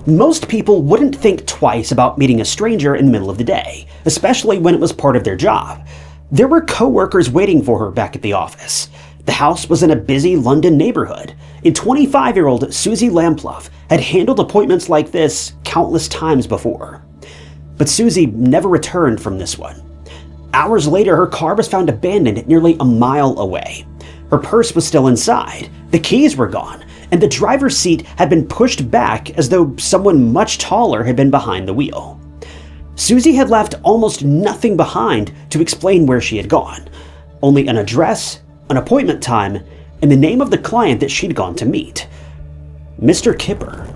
Most people wouldn't think twice about meeting a stranger in the middle of the day, especially when it was part of their job. There were co-workers waiting for her back at the office. The house was in a busy London neighborhood, and 25-year-old Suzy Lamplugh had handled appointments like this countless times before. But Suzy never returned from this one. Hours later, her car was found abandoned nearly a mile away. Her purse was still inside, the keys were gone, and the driver's seat had been pushed back as though someone much taller had been behind the wheel. Suzy had left almost nothing behind to explain where she had gone, only an address, an appointment time, and the name of the client that she'd gone to meet. Mr. Kipper.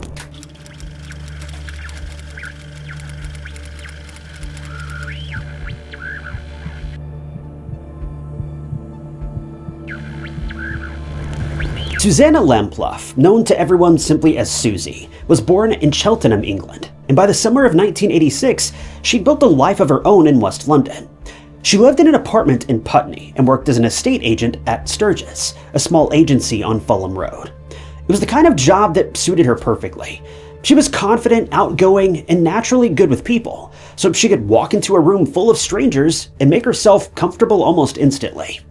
Susanna Lamplugh, known to everyone simply as Suzy, was born in Cheltenham, England, and by the summer of 1986, she'd built a life of her own in West London. She lived in an apartment in Putney and worked as an estate agent at Sturgis, a small agency on Fulham Road. It was the kind of job that suited her perfectly. She was confident, outgoing, and naturally good with people, so she could walk into a room full of strangers and make herself comfortable almost instantly.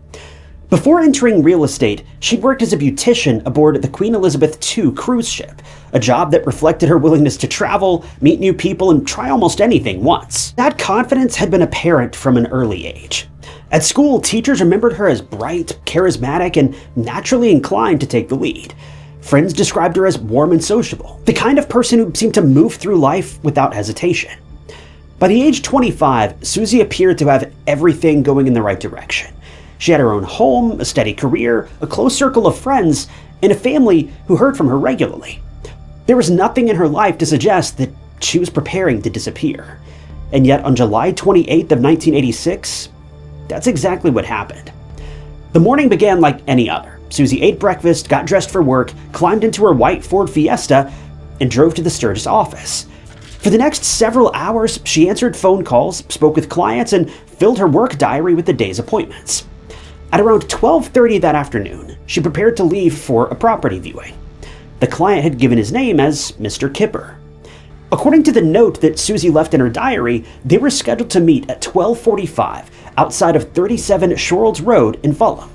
Before entering real estate, she'd worked as a beautician aboard the Queen Elizabeth II cruise ship, a job that reflected her willingness to travel, meet new people, and try almost anything once. That confidence had been apparent from an early age. At school, teachers remembered her as bright, charismatic, and naturally inclined to take the lead. Friends described her as warm and sociable, the kind of person who seemed to move through life without hesitation. By the age 25, Suzy appeared to have everything going in the right direction. She had her own home, a steady career, a close circle of friends, and a family who heard from her regularly. There was nothing in her life to suggest that she was preparing to disappear. And yet on July 28th of 1986, that's exactly what happened. The morning began like any other. Suzy ate breakfast, got dressed for work, climbed into her white Ford Fiesta, and drove to the Sturgis office. For the next several hours, she answered phone calls, spoke with clients, and filled her work diary with the day's appointments. At around 12:30 that afternoon, she prepared to leave for a property viewing. The client had given his name as Mr. Kipper. According to the note that Suzy left in her diary, they were scheduled to meet at 12:45 outside of 37 Shorelds Road in Fulham.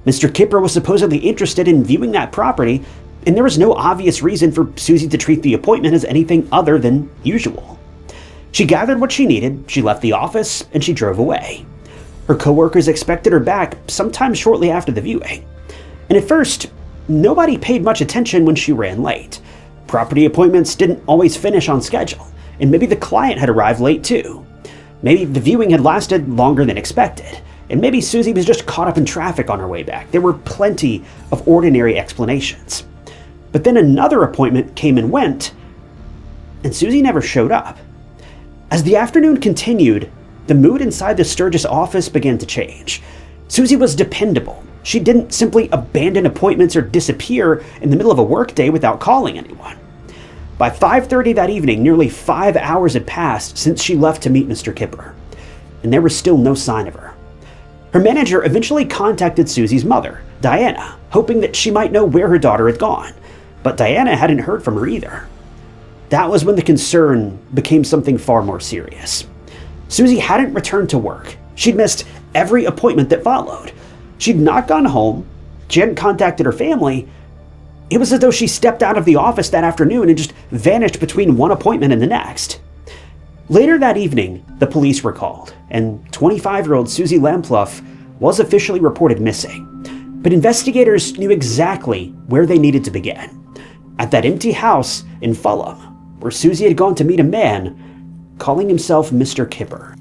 Mr. Kipper was supposedly interested in viewing that property, and there was no obvious reason for Suzy to treat the appointment as anything other than usual. She gathered what she needed, she left the office, and she drove away. Her coworkers expected her back sometime shortly after the viewing. And at first, nobody paid much attention when she ran late. Property appointments didn't always finish on schedule, and maybe the client had arrived late too. Maybe the viewing had lasted longer than expected, and maybe Suzy was just caught up in traffic on her way back. There were plenty of ordinary explanations. But then another appointment came and went, and Suzy never showed up. As the afternoon continued, the mood inside the Sturgis office began to change. Suzy was dependable. She didn't simply abandon appointments or disappear in the middle of a workday without calling anyone. By 5:30 that evening, nearly 5 hours had passed since she left to meet Mr. Kipper, and there was still no sign of her. Her manager eventually contacted Suzy's mother, Diana, hoping that she might know where her daughter had gone, but Diana hadn't heard from her either. That was when the concern became something far more serious. Suzy hadn't returned to work. She'd missed every appointment that followed. She'd not gone home. She hadn't contacted her family. It was as though she stepped out of the office that afternoon and just vanished between one appointment and the next. Later that evening, the police were called, and 25-year-old Suzy Lamplugh was officially reported missing. But investigators knew exactly where they needed to begin. At that empty house in Fulham, where Suzy had gone to meet a man calling himself Mr. Kipper.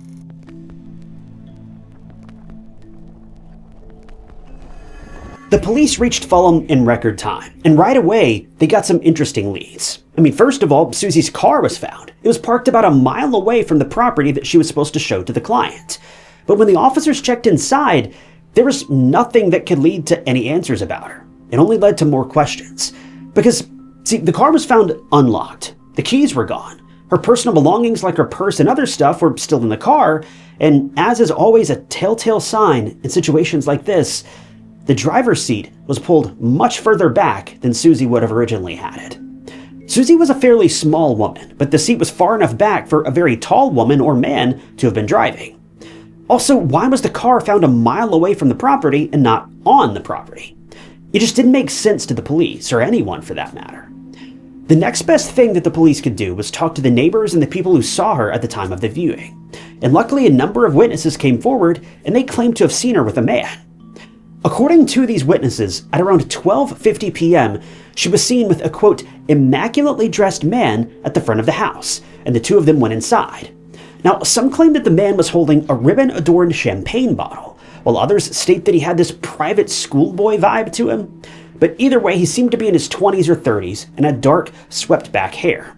The police reached Fulham in record time, and right away, they got some interesting leads. First of all, Suzy's car was found. It was parked about a mile away from the property that she was supposed to show to the client. But when the officers checked inside, there was nothing that could lead to any answers about her. It only led to more questions. Because, the car was found unlocked. The keys were gone. Her personal belongings like her purse and other stuff were still in the car, and as is always a telltale sign in situations like this, the driver's seat was pulled much further back than Suzy would have originally had it. Suzy was a fairly small woman, but the seat was far enough back for a very tall woman or man to have been driving. Also, why was the car found a mile away from the property and not on the property? It just didn't make sense to the police, or anyone for that matter. The next best thing that the police could do was talk to the neighbors and the people who saw her at the time of the viewing. And luckily, a number of witnesses came forward, and they claimed to have seen her with a man. According to these witnesses, at around 12:50 p.m., she was seen with a, quote, immaculately dressed man at the front of the house, and the two of them went inside. Now, some claim that the man was holding a ribbon-adorned champagne bottle, while others state that he had this private schoolboy vibe to him. But either way, he seemed to be in his 20s or 30s and had dark, swept-back hair.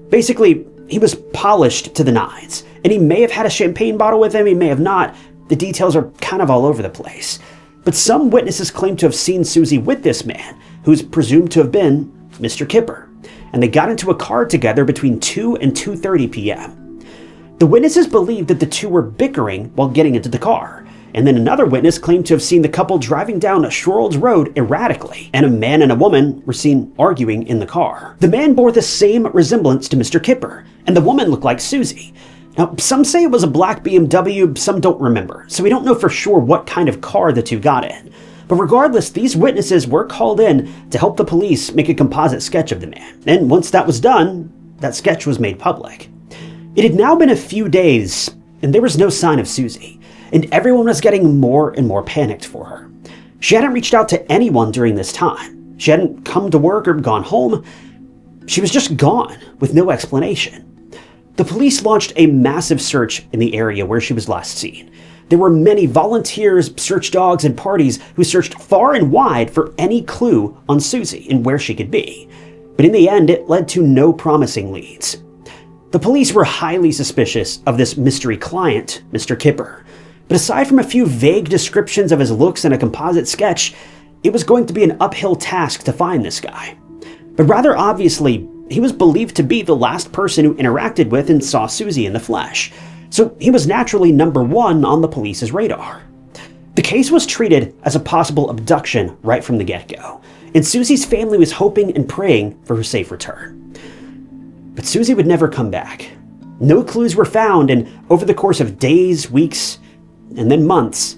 Basically, he was polished to the nines, and he may have had a champagne bottle with him, he may have not. The details are kind of all over the place. But some witnesses claim to have seen Suzy with this man, who's presumed to have been Mr. Kipper, and they got into a car together between 2 and 2:30 p.m. The witnesses believed that the two were bickering while getting into the car, and then another witness claimed to have seen the couple driving down Shorrold's Road erratically, and a man and a woman were seen arguing in the car. The man bore the same resemblance to Mr. Kipper, and the woman looked like Suzy. Now, some say it was a black BMW, some don't remember, so we don't know for sure what kind of car the two got in. But regardless, these witnesses were called in to help the police make a composite sketch of the man, and once that was done, that sketch was made public. It had now been a few days, and there was no sign of Suzy, and everyone was getting more and more panicked for her. She hadn't reached out to anyone during this time. She hadn't come to work or gone home. She was just gone, with no explanation. The police launched a massive search in the area where she was last seen. There were many volunteers, search dogs, and parties who searched far and wide for any clue on Suzy and where she could be. But in the end, it led to no promising leads. The police were highly suspicious of this mystery client, Mr. Kipper. But aside from a few vague descriptions of his looks and a composite sketch, it was going to be an uphill task to find this guy. But rather obviously, he was believed to be the last person who interacted with and saw Suzy in the flesh, so he was naturally number one on the police's radar. The case was treated as a possible abduction right from the get-go, and Suzy's family was hoping and praying for her safe return. But Suzy would never come back. No clues were found, and over the course of days, weeks, and then months,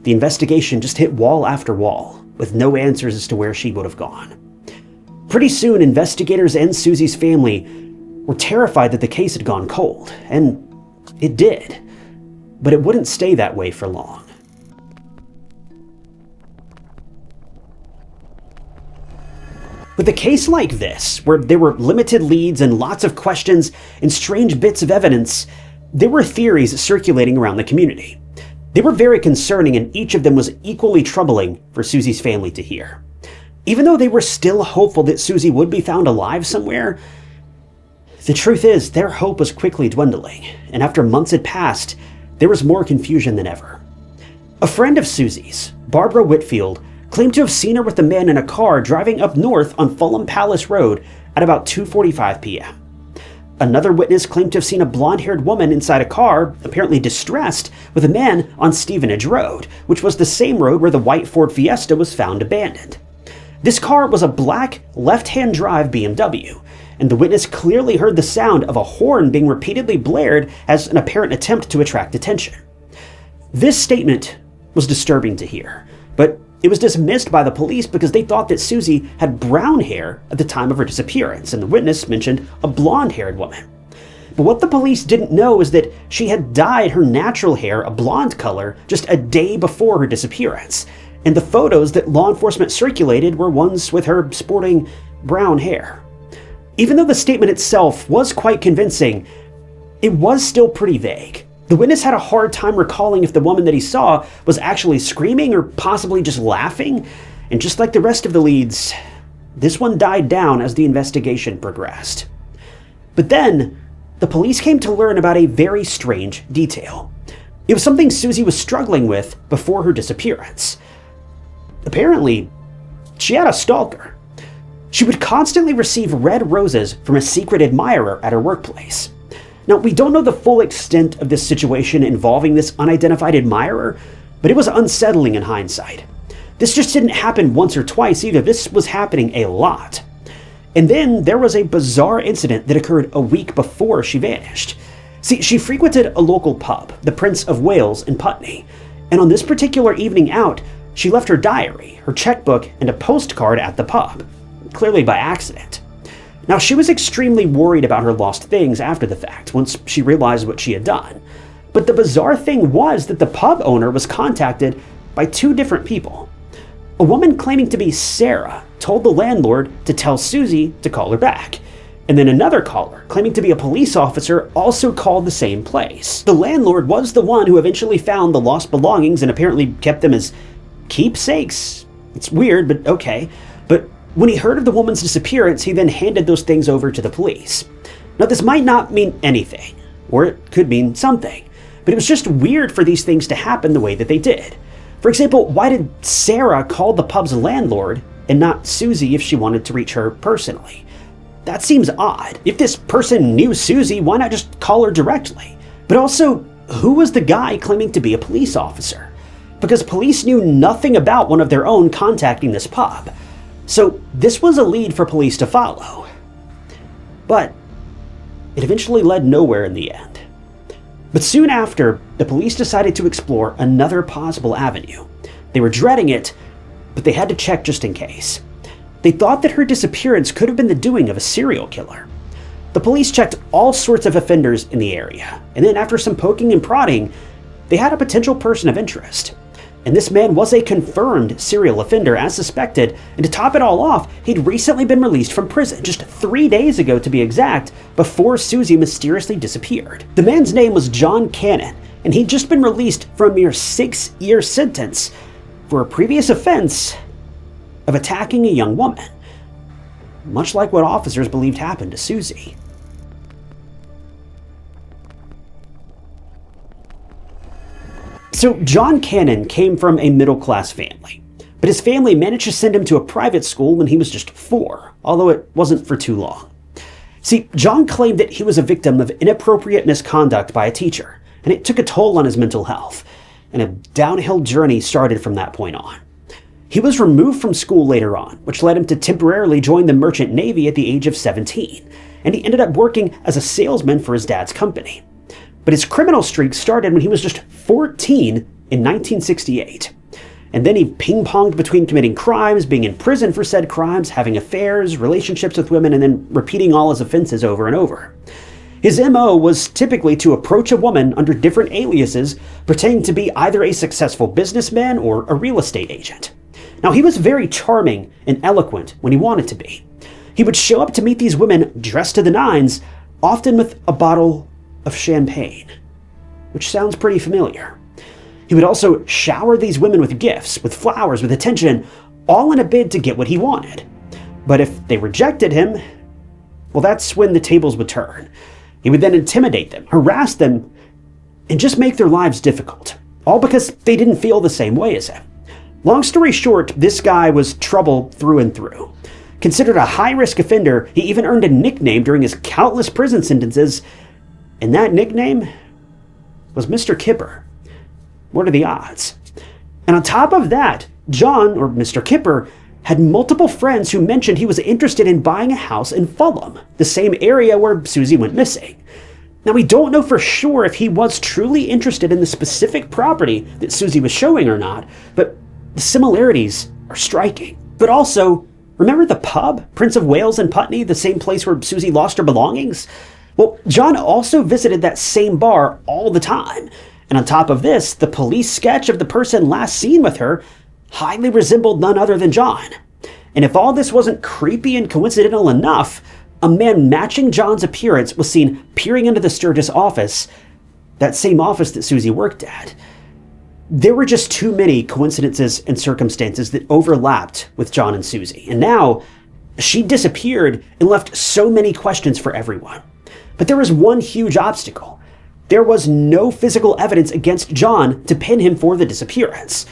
the investigation just hit wall after wall, with no answers as to where she would have gone. Pretty soon, investigators and Suzy's family were terrified that the case had gone cold, and it did. But it wouldn't stay that way for long. With a case like this, where there were limited leads and lots of questions and strange bits of evidence, there were theories circulating around the community. They were very concerning, and each of them was equally troubling for Suzy's family to hear. Even though they were still hopeful that Suzy would be found alive somewhere, the truth is their hope was quickly dwindling, and after months had passed, there was more confusion than ever. A friend of Suzy's, Barbara Whitfield, claimed to have seen her with a man in a car driving up north on Fulham Palace Road at about 2:45 p.m. Another witness claimed to have seen a blonde-haired woman inside a car, apparently distressed, with a man on Stevenage Road, which was the same road where the white Ford Fiesta was found abandoned. This car was a black, left-hand drive BMW, and the witness clearly heard the sound of a horn being repeatedly blared as an apparent attempt to attract attention. This statement was disturbing to hear, but it was dismissed by the police because they thought that Suzy had brown hair at the time of her disappearance, and the witness mentioned a blonde-haired woman. But what the police didn't know is that she had dyed her natural hair a blonde color just a day before her disappearance, and the photos that law enforcement circulated were ones with her sporting brown hair. Even though the statement itself was quite convincing, it was still pretty vague. The witness had a hard time recalling if the woman that he saw was actually screaming or possibly just laughing, and just like the rest of the leads, this one died down as the investigation progressed. But then, the police came to learn about a very strange detail. It was something Suzy was struggling with before her disappearance. Apparently, she had a stalker. She would constantly receive red roses from a secret admirer at her workplace. Now, we don't know the full extent of this situation involving this unidentified admirer, but it was unsettling in hindsight. This just didn't happen once or twice either, this was happening a lot. And then there was a bizarre incident that occurred a week before she vanished. See, she frequented a local pub, the Prince of Wales in Putney, and on this particular evening out, she left her diary, her checkbook, and a postcard at the pub, clearly by accident. Now, she was extremely worried about her lost things after the fact, once she realized what she had done. But the bizarre thing was that the pub owner was contacted by two different people. A woman claiming to be Sarah told the landlord to tell Suzy to call her back. And then another caller, claiming to be a police officer, also called the same place. The landlord was the one who eventually found the lost belongings and apparently kept them as keepsakes. It's weird, but okay. But when he heard of the woman's disappearance, he then handed those things over to the police. Now, this might not mean anything, or it could mean something, but it was just weird for these things to happen the way that they did. For example, why did Sarah call the pub's landlord and not Suzy if she wanted to reach her personally? That seems odd. If this person knew Suzy, why not just call her directly? But also, who was the guy claiming to be a police officer? Because police knew nothing about one of their own contacting this pub. So this was a lead for police to follow. But it eventually led nowhere in the end. But soon after, the police decided to explore another possible avenue. They were dreading it, but they had to check just in case. They thought that her disappearance could have been the doing of a serial killer. The police checked all sorts of offenders in the area, and then after some poking and prodding, they had a potential person of interest. And this man was a confirmed serial offender as suspected, and to top it all off, he'd recently been released from prison, just 3 days ago to be exact, before Suzy mysteriously disappeared. The man's name was John Cannon, and he'd just been released from a mere 6-year sentence for a previous offense of attacking a young woman, much like what officers believed happened to Suzy. So John Cannon came from a middle-class family, but his family managed to send him to a private school when he was just 4, although it wasn't for too long. See, John claimed that he was a victim of inappropriate misconduct by a teacher, and it took a toll on his mental health, and a downhill journey started from that point on. He was removed from school later on, which led him to temporarily join the Merchant Navy at the age of 17, and he ended up working as a salesman for his dad's company. But his criminal streak started when he was just 14 in 1968. And then he ping-ponged between committing crimes, being in prison for said crimes, having affairs, relationships with women, and then repeating all his offenses over and over. His MO was typically to approach a woman under different aliases, pretending to be either a successful businessman or a real estate agent. Now, he was very charming and eloquent when he wanted to be. He would show up to meet these women dressed to the nines, often with a bottle of champagne, which sounds pretty familiar. He would also shower these women with gifts, with flowers, with attention, all in a bid to get what he wanted. But if they rejected him, well, that's when the tables would turn. He would then intimidate them, harass them, and just make their lives difficult, all because they didn't feel the same way as him. Long story short, this guy was trouble through and through. Considered a high-risk offender, he even earned a nickname during his countless prison sentences, and that nickname was Mr. Kipper. What are the odds? And on top of that, John, or Mr. Kipper, had multiple friends who mentioned he was interested in buying a house in Fulham, the same area where Suzy went missing. Now, we don't know for sure if he was truly interested in the specific property that Suzy was showing or not, but the similarities are striking. But also, remember the pub, Prince of Wales in Putney, the same place where Suzy lost her belongings? Well, John also visited that same bar all the time. And on top of this, the police sketch of the person last seen with her highly resembled none other than John. And if all this wasn't creepy and coincidental enough, a man matching John's appearance was seen peering into the Sturgis office, that same office that Suzy worked at. There were just too many coincidences and circumstances that overlapped with John and Suzy. And now, she disappeared and left so many questions for everyone. But there was one huge obstacle. There was no physical evidence against John to pin him for the disappearance.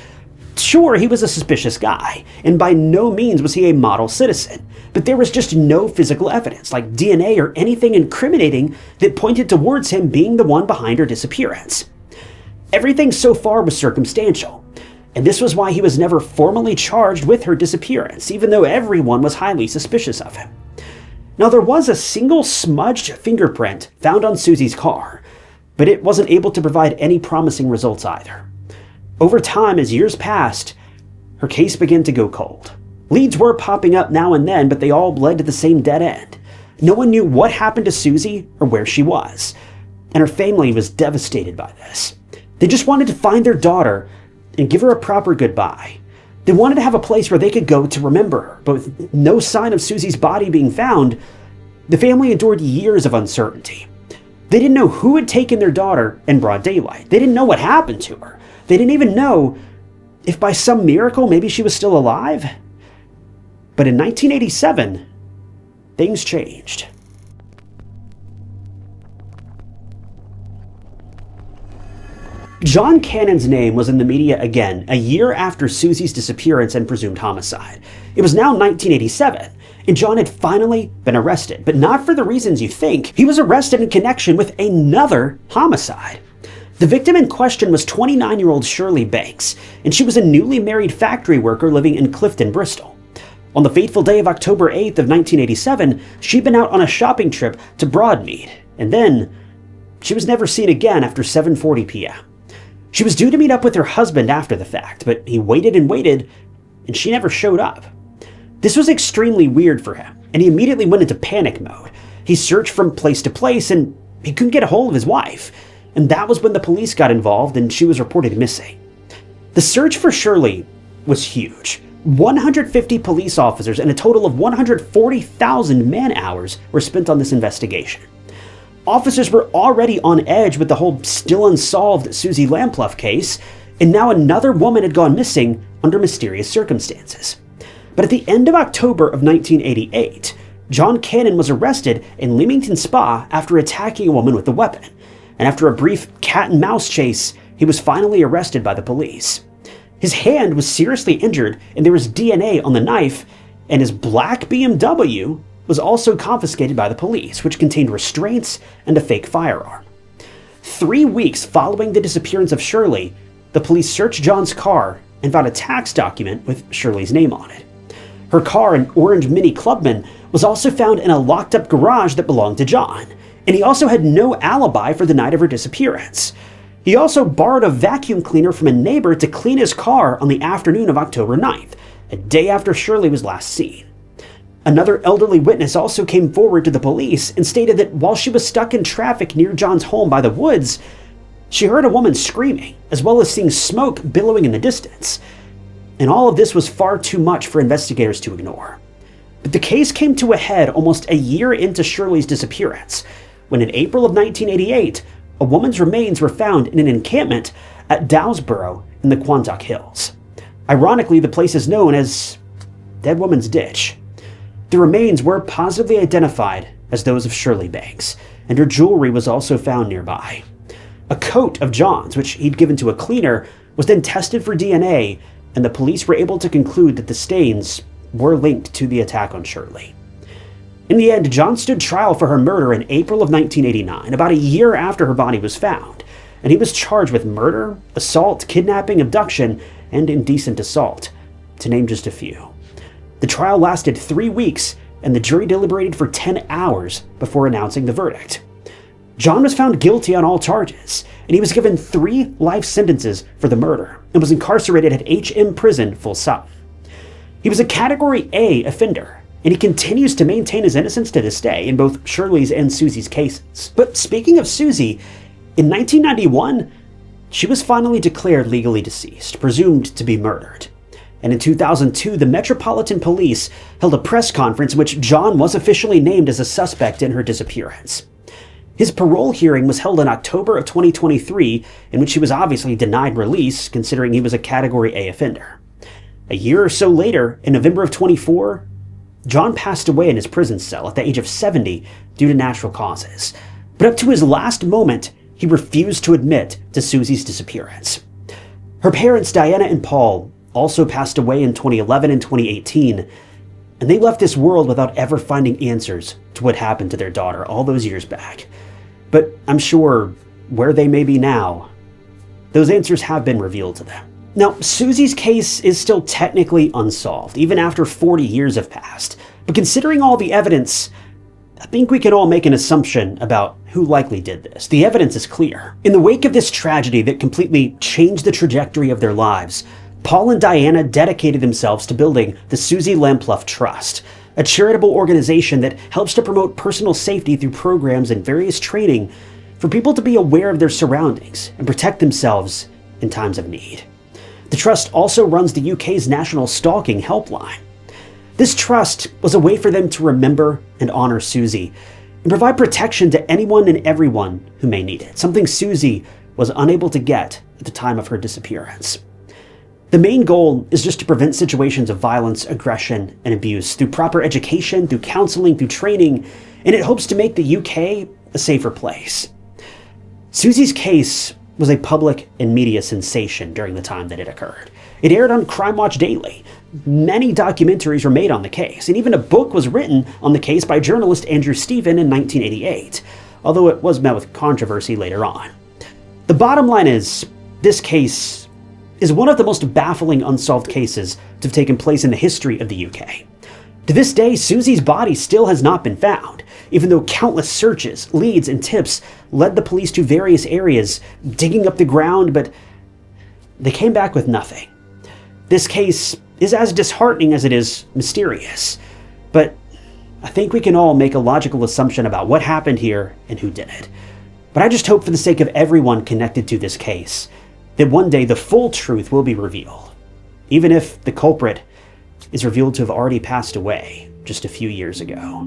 Sure, he was a suspicious guy, and by no means was he a model citizen, but there was just no physical evidence, like DNA or anything incriminating, that pointed towards him being the one behind her disappearance. Everything so far was circumstantial, and this was why he was never formally charged with her disappearance, even though everyone was highly suspicious of him. Now, there was a single smudged fingerprint found on Suzy's car, but it wasn't able to provide any promising results either. Over time, as years passed, her case began to go cold. Leads were popping up now and then, but they all led to the same dead end. No one knew what happened to Suzy or where she was, and her family was devastated by this. They just wanted to find their daughter and give her a proper goodbye. They wanted to have a place where they could go to remember her, but with no sign of Suzy's body being found, the family endured years of uncertainty. They didn't know who had taken their daughter in broad daylight. They didn't know what happened to her. They didn't even know if by some miracle maybe she was still alive. But in 1987, things changed. John Cannon's name was in the media again a year after Suzy's disappearance and presumed homicide. It was now 1987, and John had finally been arrested, but not for the reasons you think. He was arrested in connection with another homicide. The victim in question was 29-year-old Shirley Banks, and she was a newly married factory worker living in Clifton, Bristol. On the fateful day of October 8th of 1987, she'd been out on a shopping trip to Broadmead, and then she was never seen again after 7:40 p.m. She was due to meet up with her husband after the fact, but he waited and waited, and she never showed up. This was extremely weird for him, and he immediately went into panic mode. He searched from place to place, and he couldn't get a hold of his wife, and that was when the police got involved and she was reported missing. The search for Shirley was huge. 150 police officers and a total of 140,000 man-hours were spent on this investigation. Officers were already on edge with the whole still unsolved Suzy Lamplugh case, and now another woman had gone missing under mysterious circumstances. But at the end of October of 1988, John Cannon was arrested in Leamington Spa after attacking a woman with a weapon, and after a brief cat-and-mouse chase, he was finally arrested by the police. His hand was seriously injured, and there was DNA on the knife, and his black BMW was also confiscated by the police, which contained restraints and a fake firearm. 3 weeks following the disappearance of Shirley, the police searched John's car and found a tax document with Shirley's name on it. Her car, an orange Mini Clubman, was also found in a locked-up garage that belonged to John, and he also had no alibi for the night of her disappearance. He also borrowed a vacuum cleaner from a neighbor to clean his car on the afternoon of October 9th, a day after Shirley was last seen. Another elderly witness also came forward to the police and stated that while she was stuck in traffic near John's home by the woods, she heard a woman screaming, as well as seeing smoke billowing in the distance. And all of this was far too much for investigators to ignore. But the case came to a head almost a year into Shirley's disappearance, when in April of 1988, a woman's remains were found in an encampment at Dowsborough in the Quantock Hills. Ironically, the place is known as Dead Woman's Ditch. The remains were positively identified as those of Shirley Banks, and her jewelry was also found nearby. A coat of John's, which he'd given to a cleaner, was then tested for DNA, and the police were able to conclude that the stains were linked to the attack on Shirley. In the end, John stood trial for her murder in April of 1989, about a year after her body was found, and he was charged with murder, assault, kidnapping, abduction, and indecent assault, to name just a few. The trial lasted 3 weeks, and the jury deliberated for 10 hours before announcing the verdict. John was found guilty on all charges, and he was given 3 life sentences for the murder, and was incarcerated at HM Prison, Full Sutton. He was a Category A offender, and he continues to maintain his innocence to this day in both Shirley's and Suzy's cases. But speaking of Suzy, in 1991, she was finally declared legally deceased, presumed to be murdered. And in 2002, the Metropolitan Police held a press conference in which John was officially named as a suspect in her disappearance. His parole hearing was held in October of 2023, in which he was obviously denied release, considering he was a Category A offender. A year or so later, in November of 24, John passed away in his prison cell at the age of 70 due to natural causes. But up to his last moment, he refused to admit to Suzy's disappearance. Her parents, Diana and Paul, also passed away in 2011 and 2018, and they left this world without ever finding answers to what happened to their daughter all those years back. But I'm sure where they may be now, those answers have been revealed to them. Now, Suzy's case is still technically unsolved, even after 40 years have passed, but considering all the evidence, I think we can all make an assumption about who likely did this. The evidence is clear. In the wake of this tragedy that completely changed the trajectory of their lives, Paul and Diana dedicated themselves to building the Suzy Lamplugh Trust, a charitable organization that helps to promote personal safety through programs and various training for people to be aware of their surroundings and protect themselves in times of need. The trust also runs the UK's National Stalking Helpline. This trust was a way for them to remember and honor Suzy and provide protection to anyone and everyone who may need it, something Suzy was unable to get at the time of her disappearance. The main goal is just to prevent situations of violence, aggression, and abuse through proper education, through counseling, through training, and it hopes to make the UK a safer place. Suzy's case was a public and media sensation during the time that it occurred. It aired on Crime Watch Daily. Many documentaries were made on the case, and even a book was written on the case by journalist Andrew Stephen in 1988, although it was met with controversy later on. The bottom line is, this case is one of the most baffling unsolved cases to have taken place in the history of the UK. To this day, Suzy's body still has not been found, even though countless searches, leads, and tips led the police to various areas, digging up the ground, but they came back with nothing. This case is as disheartening as it is mysterious, but I think we can all make a logical assumption about what happened here and who did it. But I just hope for the sake of everyone connected to this case, that one day the full truth will be revealed, even if the culprit is revealed to have already passed away just a few years ago.